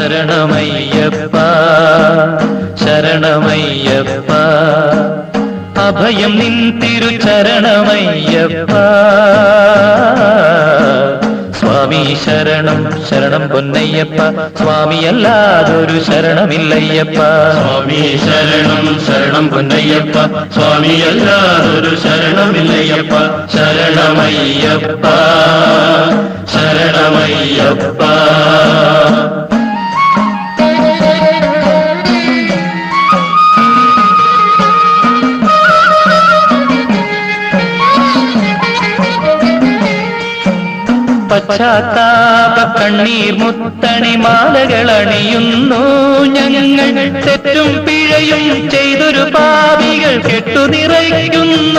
ശരണമയ്യപ്പ ശരണമയ്യപ്പ അഭയം നിൻ തിരുചരണമയ്യപ്പ സ്വാമി ശരണം ശരണം പൊന്നയ്യപ്പ സ്വാമിയല്ലാതൊരു ശരണമില്ലയ്യപ്പ സ്വാമി ശരണം ശരണം പൊന്നയ്യപ്പ സ്വാമിയല്ലാതൊരു ശരണമില്ലയ്യപ്പ ശരണമയ്യപ്പ ശരണമയ്യപ്പ പശ്ചാത്താപ കണ്ണീർ മുത്തണി മാലകളണിയുന്നു ഞങ്ങൾ തെറ്റും പിഴയും ചെയ്തൊരു പാപികൾ കെട്ടുനിറയ്ക്കുന്നു